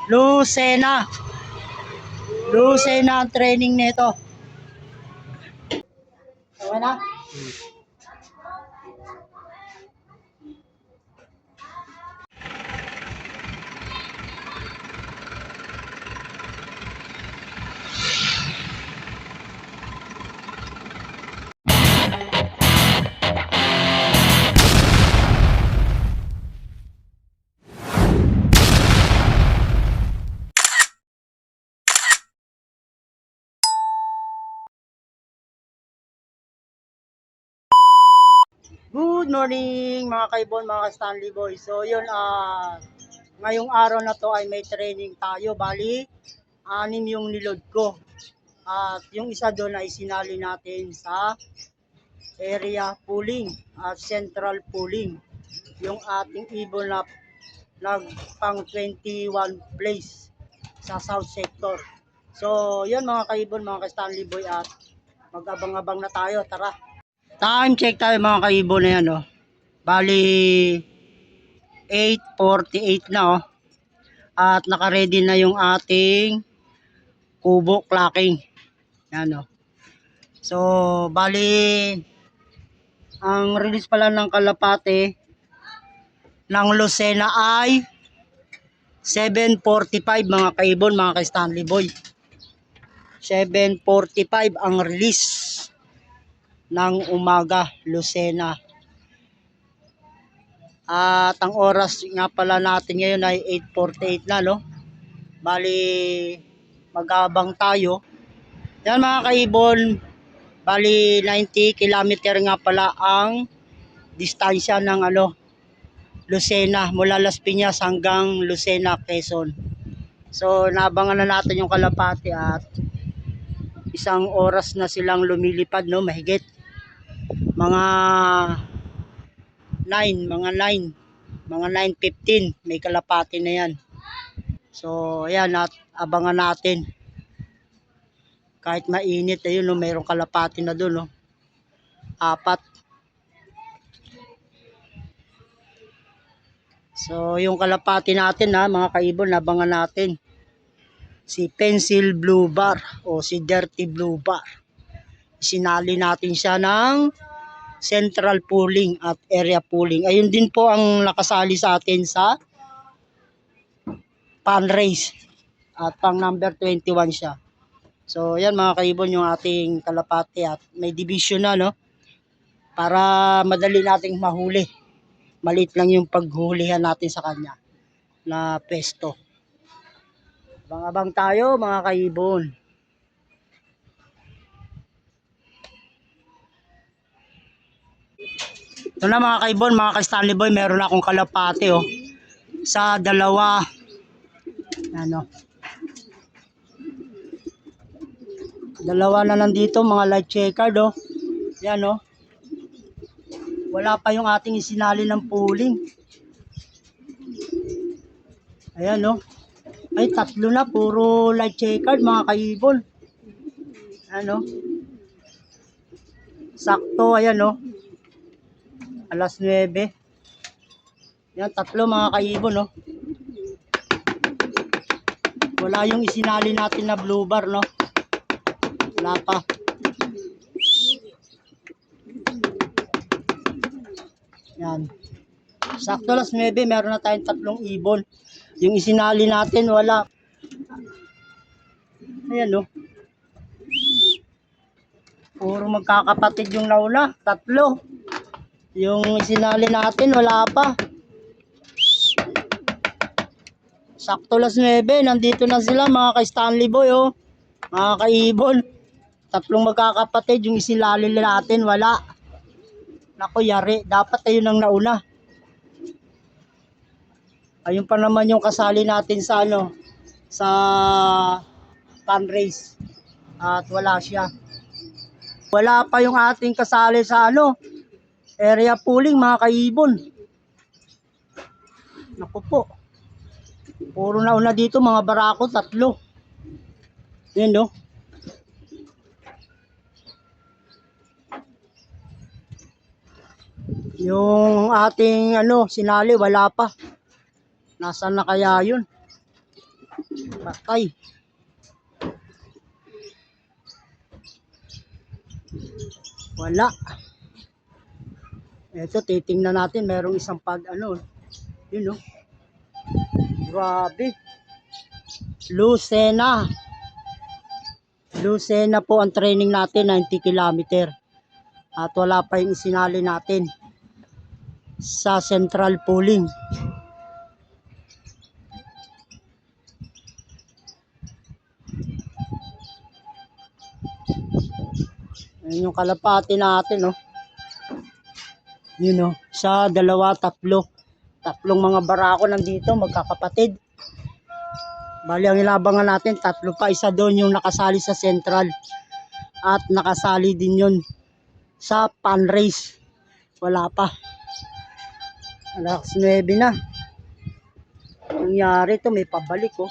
Lucena. Lucena ang training nito. Okay na? Good morning mga kaibon, mga Stanley Boys. So yun, ngayong araw na to ay may training tayo. Bali, 6 yung niload ko. At yung isa doon ay sinali natin sa area pooling at central pooling. Yung ating ibon na nagpang 21 place sa south sector. So yun mga kaibon, mga Stanley Boy, at mag-abang-abang na tayo. Tara. Time check tayo mga kaibon na yan, oh. Bali 8:48 na, oh. At naka-ready na yung ating kubo clocking. Yan, oh. So bali ang release pala ng kalapate ng Lucena ay 7:45 mga kaibon, mga ka-Stanley Boy. 7:45 ang release ng umaga, Lucena. At ang oras nga pala natin ngayon ay 8:48 na, no? Bali, mag-abang tayo. Yan mga kaibon, bali 90 kilometer nga pala ang distansya ng Lucena, mula Las Piñas hanggang Lucena, Quezon. So, naabangan na natin yung kalapati at isang oras na silang lumilipad, no? Mahigit. Mga 9:15 may kalapati na yan. So ayan, at abangan natin. Kahit mainit, ayun, no, mayroong kalapati na doon, no? 4. So yung kalapati natin, mga kaibon, abangan natin. Si Pencil Blue Bar o si Dirty Blue Bar. Sinali natin siya ng central pooling at area pooling. Ayun din po ang nakasali sa atin sa pan race. At pang number 21 siya. So yan mga kaibon yung ating kalapati, at may division na, no? Para madali nating mahuli. Maliit lang yung paghulihan natin sa kanya na pesto. Abang-abang tayo mga kaibon. Ito na mga kaibon, mga ka-Stanley Boy, meron akong kalapati, oh. Sa dalawa, dalawa na nandito, mga light checkered, oh. Yan, oh. Wala pa yung ating isinali ng pooling. Ayan, oh. Ay, 3 na, puro light checkered mga kaibon. Ayan, oh. Sakto, ayan, oh. 9:00. Yan, 3 mga kaibon, no? Wala yung isinali natin na blue bar, no? Wala pa. Yan. Sakto 9:00, meron na tayong 3 ibon. Yung isinali natin, wala. Ayan, no? Puro magkakapatid yung nauna. 3. Yung isinali natin, wala pa. Sakto 9:00, nandito na sila mga ka-Stanley Boy, oh. Mga kaibon. 3 magkakapatid, yung isinali natin, wala. Naku, yari. Dapat ayun ang nauna. Ayun pa naman yung kasali natin sa sa pan race. At wala siya. Wala pa yung ating kasali sa area pooling mga kaibon. Naku po. Puro nauna dito mga barako, 3. Yan, no? Yung ating sinali, wala pa. Nasaan na kaya yun? Patay. Wala. Ito, titingnan natin. Merong isang ano. Yun, oh. Grabe. Lucena. Lucena po ang training natin, 90 kilometer. At wala pa yung isinali natin sa central pooling. Ayan yung kalapati natin, oh. Yun, oh. Sa dalawa, tatlo. Tatlong mga barako nandito, magkakapatid. Bali, ang ilabangan natin, tatlo pa. Isa doon yung nakasali sa central. At nakasali din yun sa pan race. Wala pa. Alas 9 na. Nangyari to, may pabalik, oh.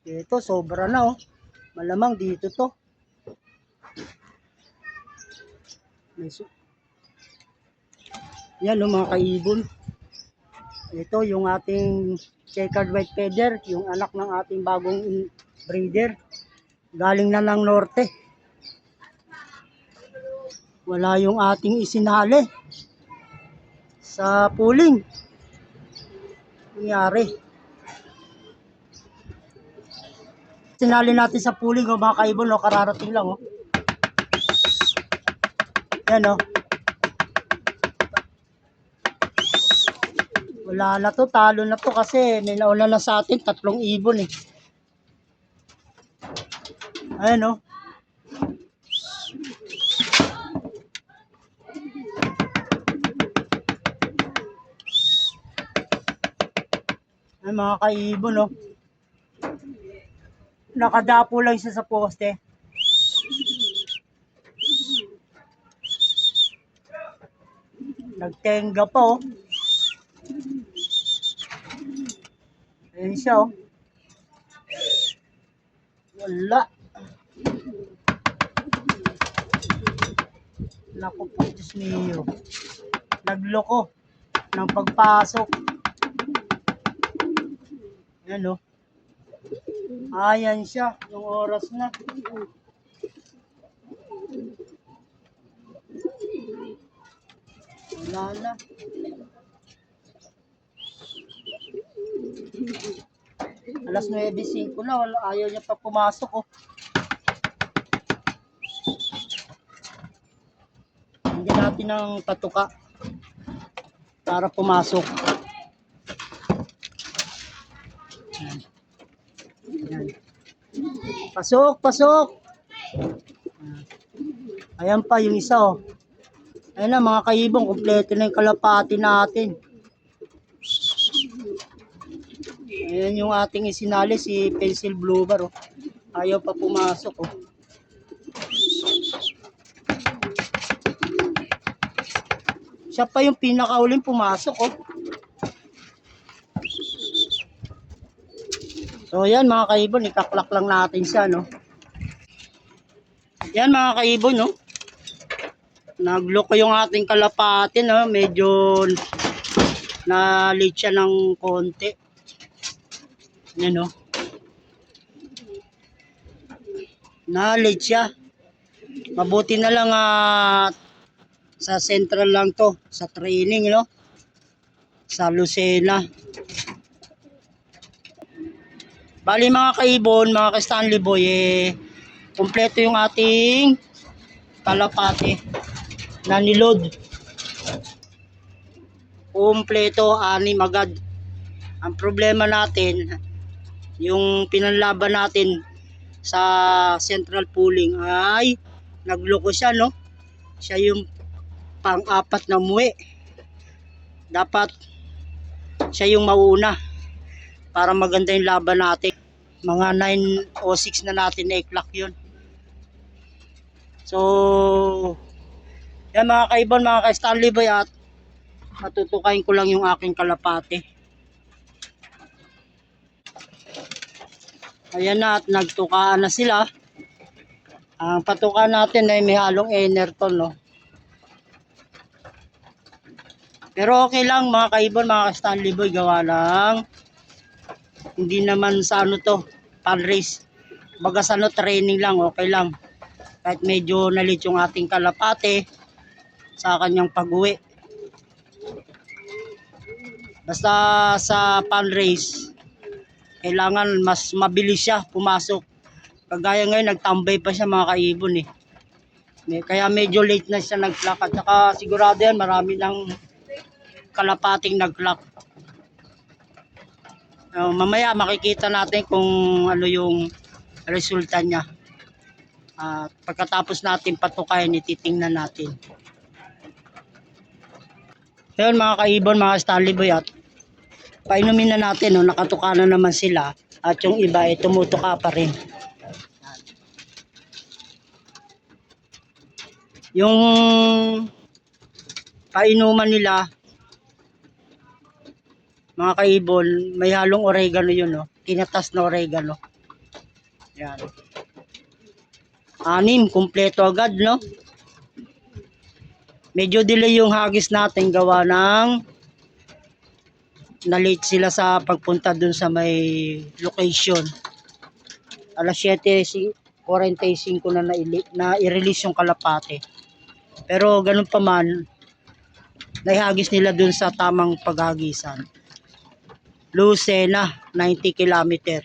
Ito, sobra na, oh. Malamang dito to. Yan, oh, mga kaibon. Ito yung ating checkered white feather, yung anak ng ating bagong breeder. Galing na ng norte. Wala yung ating isinali sa pooling. Nangyari. Sinali natin sa pooling, oh, mga kaibon, oh, kararating lang, oh. Yan, oh. Wala na to, talo na to kasi may nauna na sa atin, 3 ibon, eh. Ayan, oh. Ay, mga kaibon, oh. Nakadapo lang siya sa poste. Nagtenga pa, oh. Ayan siya, oh. Wala. Naku po, Diyos niyo. Nagloko ng pagpasok. Ayan, oh. Ayan siya, yung oras na. Wala na. Alas 9:05 na, ayaw niya pa pumasok, oh. Hindi natin ng patuka para pumasok. Ayan. Ayan. Pasok, pasok. Ayan pa yung isa, oh. Ayan na, mga kaibong, kompleto na yung kalapati natin. Ayan yung ating isinali, si Pencil Bloomer, oh. Ayaw pa pumasok, oh. Siya pa yung pinakauling pumasok, oh. So yan, mga kaibon, ikaklak lang natin siya, no. Yan, mga kaibon, no. Nagloko yung ating kalapati, no. Medyo na-late siya ng konti. Yan, no. Na-late siya. Mabuti na lang sa central lang to, sa training, no. Sa Lucena. Bali, mga kaibon, mga ka-Stanley Boy, kompleto yung ating kalapati na nilod. Kompleto, 6 agad. Ang problema natin, yung pinanlaban natin sa central pooling ay nagloko siya, no. Siya yung pang-4 na umuwi. Dapat siya yung mauna para maganda yung laban natin. Mga 9:06 na natin na-clock yun. So, yan, mga kaibon, mga ka-Stanley Boy, at matutukayin ko lang yung aking kalapate. Ayan na, at nagtukaan na sila. Ang patuka natin ay may halong Enerton, no. Pero okay lang, mga kaibon, mga ka-Stanley Boy, gawa lang Hindi naman sa ano to, pan race. Baga sa ano, training lang, okay lang. Kahit medyo nalit yung ating kalapate sa kanyang pag-uwi. Basta sa pan race, kailangan mas mabilis siya pumasok. Kagaya ngayon, nagtambay pa siya mga kaibon eh. Kaya medyo late na siya nag-clock. At saka sigurado yan, marami ng kalapating nag-clock. Mamaya makikita natin kung ano yung resulta niya. Pagkatapos natin patukayan, ititingnan natin. Ngayon mga kaibon, mga Stanley Boy, at painumin na natin, no, nakatuka na naman sila. At yung iba ay tumutuka pa rin. Yung painuman nila, mga kaibon, may halong oregano yun, no? Kinatas na oregano. Yan. 6, kumpleto agad, no? Medyo delay yung hagis natin gawa ng na-late sila sa pagpunta dun sa may location. Alas 7:45 na i-release yung kalapate. Pero ganun pa man, naihagis nila dun sa tamang paghagisan. Lucena, 90 km.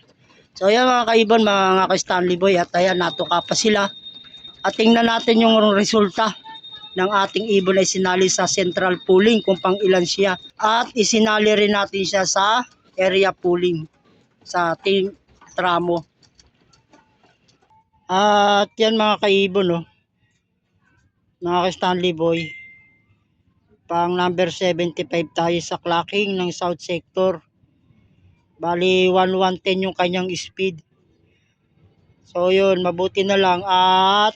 So yan mga kaibon, mga ka-Stanley Boy, at ayan, natuka pa sila. At tingnan natin yung resulta ng ating ibon ay sinali sa central pooling kung pang ilan siya. At isinali rin natin siya sa area pooling sa ating tramo. At yan mga kaibon, no? Mga ka-Stanley Boy, pang number 75 tayo sa clocking ng south sector. Bali 1110 yung kanyang speed. So yun, mabuti na lang at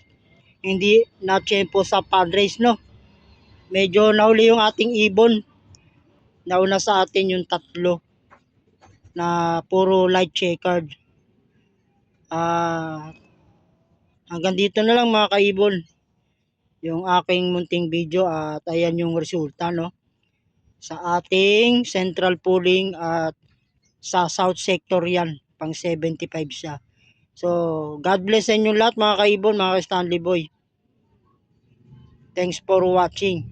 hindi na tiyempo sa pan race, no? Medyo nahuli yung ating ibon. Nauna sa atin yung 3 na puro light checkered. Hanggang dito na lang mga kaibon yung aking munting video, at ayan yung resulta, no? Sa ating central pooling at sa south sector yan, pang 75 siya. So, God bless sa inyo lahat mga kaibon, mga Stanley Boy. Thanks for watching.